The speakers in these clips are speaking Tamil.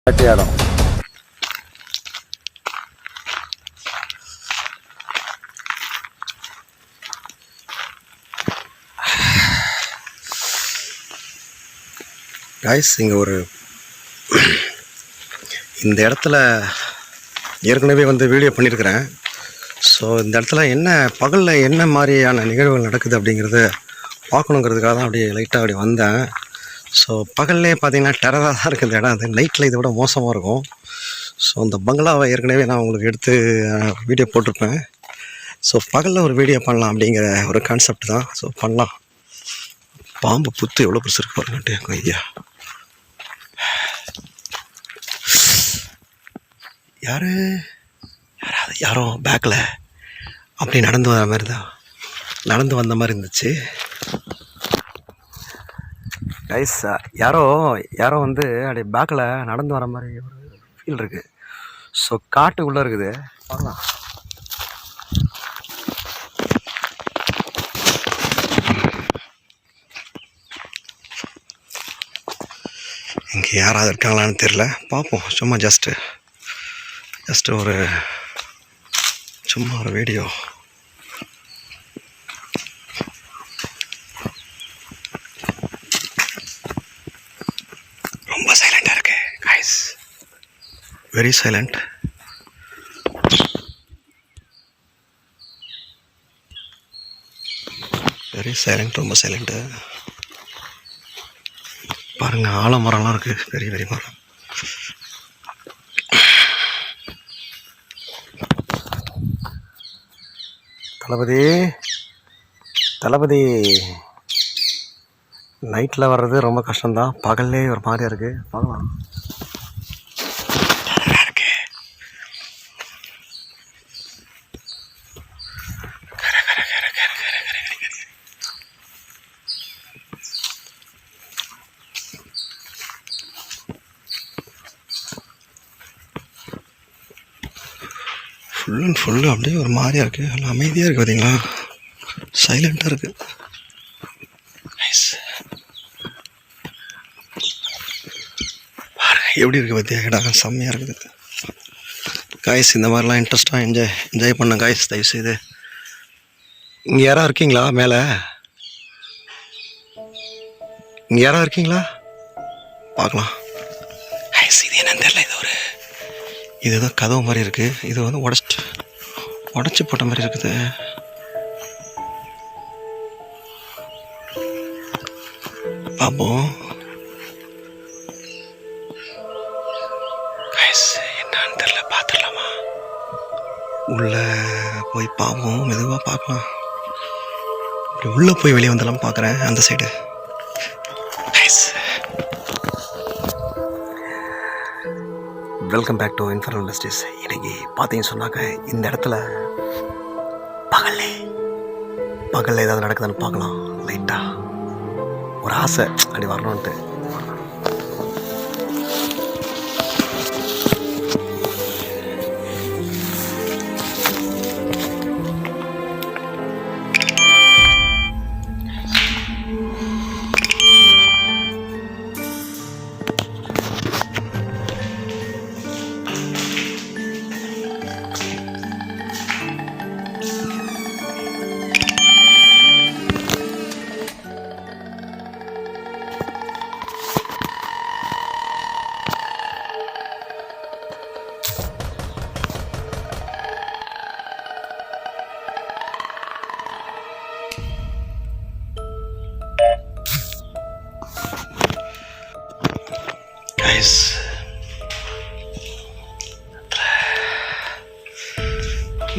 இடம் காய்ஸ். இங்கே ஒரு இந்த இடத்துல ஏற்கனவே வீடியோ பண்ணியிருக்கிறேன். ஸோ இந்த இடத்துல என்ன பகலில் என்ன மாதிரியான நிகழ்வுகள் நடக்குது அப்படிங்கிறத பார்க்கணுங்கிறதுக்காக தான் அப்படியே லைட்டாக அப்படி வந்தேன். ஸோ பகல்லே பார்த்தீங்கன்னா டெரராக தான் இருக்குது இந்த இடம். அது நைட்டில் இதை விட மோசமாக இருக்கும். ஸோ அந்த பங்களாவை ஏற்கனவே நான் உங்களுக்கு எடுத்து வீடியோ போட்டிருப்பேன். ஸோ பகலில் ஒரு வீடியோ பண்ணலாம் அப்படிங்கிற ஒரு கான்செப்ட் தான். ஸோ பண்ணலாம். பாம்பு புத்து எவ்வளோ பெருசு இருக்கு பாருங்கட்டு ஐயா. யாரோ பேக்கில் அப்படி நடந்து வர மாதிரி தான் நடந்து வந்த மாதிரி இருந்துச்சு கைஸ். யாரோ அப்படியே பேக்கில் நடந்து வர மாதிரி ஒரு ஃபீல் இருக்குது. ஸோ காட்டுக்குள்ளே இருக்குது. பார்க்கலாம். இங்கே யாராவது இருக்காங்களான்னு தெரில. பார்ப்போம். சும்மா ஜஸ்ட்டு ஒரு வீடியோ. ரொம்ப சைலண்டாக இருக்கு கைஸ். Very silent. ரொம்ப சைலண்ட்டு. பாருங்கள், ஆலமரம்லாம் இருக்குது. பெரிய பெரிய மரம். தளபதி நைட்டில் வர்றது ரொம்ப கஷ்டம்தான். பகல்லே ஒரு மாதிரியாக இருக்குது. பார்க்கலாம். ஃபுல் அண்ட் ஃபுல்லு அப்படியே ஒரு மாதிரியாக இருக்குது. நல்லா அமைதியாக இருக்குது. பார்த்தீங்களா, சைலண்ட்டாக இருக்குது. பாருங்க எப்படி இருக்குது பார்த்தியா இடம். செம்மையாக இருக்குது காய்ஸ். இந்த மாதிரிலாம் இன்ட்ரெஸ்ட்டாக என்ஜாய் பண்ண காய்ஸ். தயவுசெய்து இங்கே யாராவது இருக்கீங்களா? மேலே இங்கே யாராவது இருக்கீங்களா? பார்க்கலாம். காய்ஸ், இது என்னன்னு தெரியல. இதுதான் கதவு மாதிரி இருக்குது. இது உடச்சி போட்ட மாதிரி இருக்குது. பார்ப்போம். என்னன்னு தெரியல. பார்த்துடலாமா? உள்ளே போய் பார்ப்போம். மெதுவாக பார்க்கலாம். அப்படி உள்ளே போய் வெளியே வந்துடலாம் பார்க்குறேன். அந்த side. Welcome back to infernal industries. இன்றைக்கி பார்த்தீங்கன்னு சொன்னாக்க இந்த இடத்துல பகலில் ஏதாவது நடக்குதுன்னு பார்க்கலாம். லைட்டாக ஒரு ஆசை அப்படி வரணுன்ட்டு.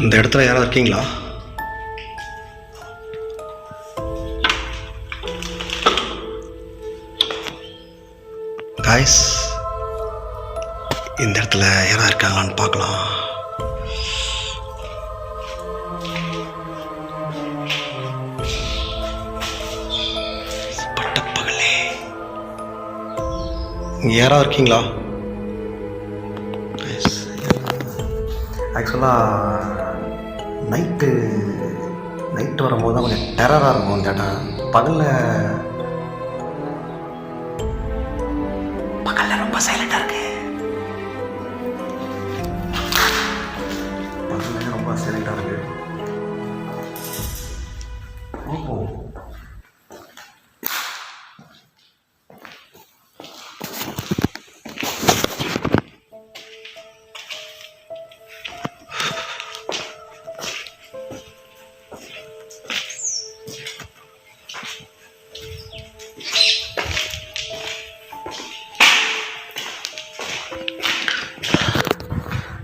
இந்த இடத்துல யாராவது இருக்கீங்களா? காய்ஸ், இந்த இடத்துல யாராவது இருக்காங்களான்னு பார்க்கலாம். பட்டப்பகலே இங்கே யாராவது இருக்கீங்களா? ஆக்சுவலாக நைட்டு வரும்போது தான் கொஞ்சம் டெரராக இருக்கும் இந்த இடம். பகலில் ரொம்ப சைலண்டாக இருக்குது. ரொம்ப சைலண்டாக இருக்குது.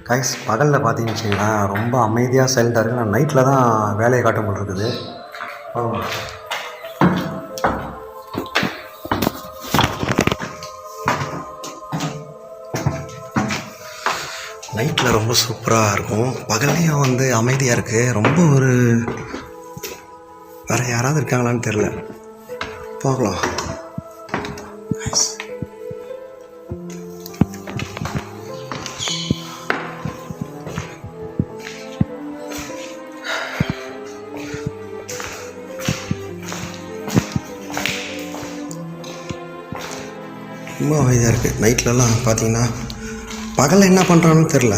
கைஸ், பகலில் பார்த்தீங்கன்னு வச்சிங்களேன் ரொம்ப அமைதியாக சைலண்டாக இருக்குது. நான் நைட்டில் தான் வேலையை காட்ட போல் இருக்குது. நைட்டில் ரொம்ப சூப்பராக இருக்கும், பகல்லையும் வந்து அமைதியாக இருக்குது. ரொம்ப ஒரு வேறு யாராவது இருக்காங்களான்னு தெரில, பார்க்கலாம். ரொம்ப அமைதியாக இருக்குது. நைட்லலாம் பார்த்தீங்கன்னா பகலில் என்ன பண்ணுறான்னு தெரில,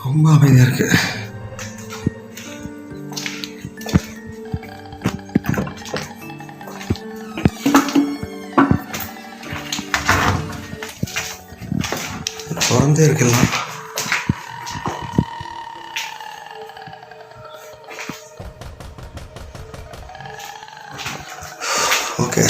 ரொம்ப அமைதியாக இருக்குது. திறந்தே இருக்கலாம். ஓகே,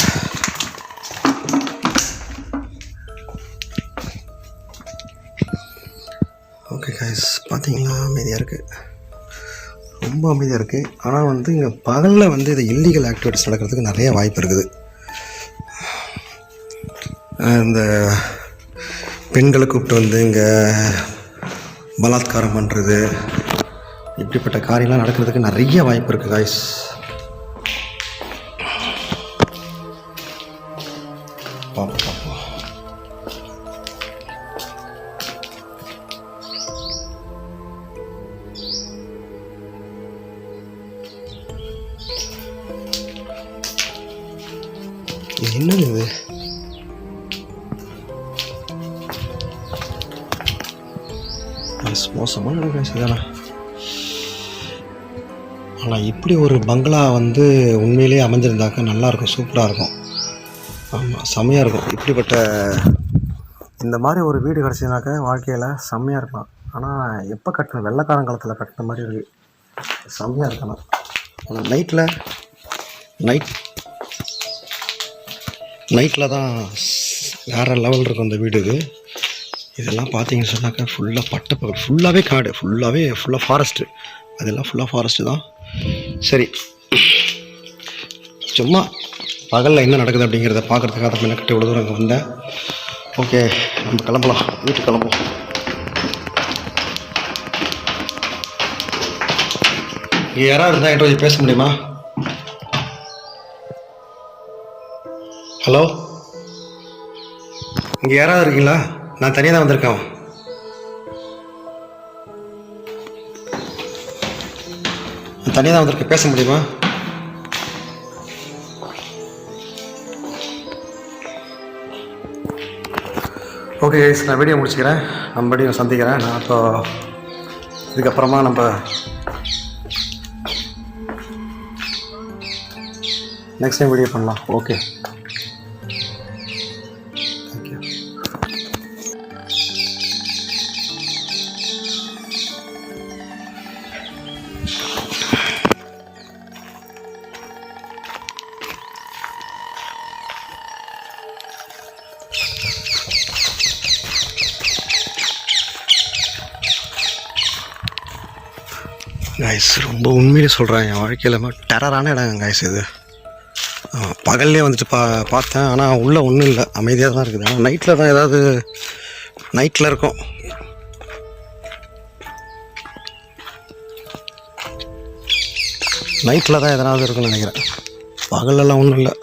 ஓகே கைஸ், பார்த்தீங்களா அமைதியாக இருக்குது, ரொம்ப அமைதியாக இருக்குது. ஆனால் வந்து இங்கே பகலில் வந்து இது இல்லீகல் ஆக்டிவிட்டிஸ் நடக்கிறதுக்கு நிறைய வாய்ப்பு இருக்குது. இந்த பெண்களை கூப்பிட்டு வந்து இங்கே பலாத்காரம் பண்ணுறது, இப்படிப்பட்ட காரியம்லாம் நடக்கிறதுக்கு நிறைய வாய்ப்பு இருக்குது கைஸ். பார்ப்போம் பார்ப்போம். என்னது இது? மோசமாக நடக்குது. ஆனால் இப்படி ஒரு பங்களா வந்து உண்மையிலேயே அமைஞ்சிருந்தாக்கா நல்லாயிருக்கும், சூப்பராக இருக்கும். ஆமாம், செம்மையாக இருக்கும். இப்படிப்பட்ட இந்த மாதிரி ஒரு வீடு கிடச்சினாக்கா வாழ்க்கையில் செம்மையாக இருக்கலாம். ஆனால் எப்போ கட்டணும்? வெள்ளைக்காரன் காலத்தில் கட்டின மாதிரி இருக்குது, செம்மையாக இருக்கணும். ஆனால் நைட்டில் தான் வேறு லெவல் இருக்கும் இந்த வீடு. இதெல்லாம் பார்த்தீங்கன்னு சொன்னாக்கா ஃபுல்லாக பகல் ஃபுல்லாகவே காடு, ஃபுல்லாக ஃபாரஸ்ட்டு. அதெல்லாம் ஃபுல்லாக ஃபாரஸ்ட்டு தான். சரி, சும்மா பகலில் என்ன நடக்குது அப்படிங்கிறத பார்க்குறதுக்காக தான் மெனக்கிட்ட இவ்வளோ தூரம் அங்கே வந்தேன். ஓகே, நம்ம கிளம்பலாம், வீட்டுக்கு கிளம்புவோம். இங்கே யாராவது இருந்தால் என்கிட்ட கொஞ்சம் பேச முடியுமா? ஹலோ, இங்கே யாராவது இருக்கீங்களா? நான் தனியாக தான் வந்திருக்கேன். தனியாக தான் வந்திருக்கேன், பேச முடியுமா? ஓகே கைஸ், நான் வீடியோ முடிச்சுக்கிறேன். நம்ம மறுபடியும் சந்திக்கிறேன். நான் இப்போ இதுக்கப்புறமா நம்ம நெக்ஸ்ட் டைம் வீடியோ பண்ணலாம். Okay, thank you. கைஸ், ரொம்ப உண்மையிலே சொல்கிறேன், என் வாழ்க்கையில் டெரரான இடம் கைஸ் இது. பகல்லே வந்துட்டு பார்த்தேன், ஆனால் உள்ளே ஒன்றும் இல்லை, அமைதியாக தான் இருக்குது. ஆனால் நைட்டில் தான் ஏதாவது நைட்டில் இருக்கும். நைட்டில் தான் எதனாவது இருக்குன்னு நினைக்கிறேன், பகலெல்லாம் ஒன்றும் இல்லை.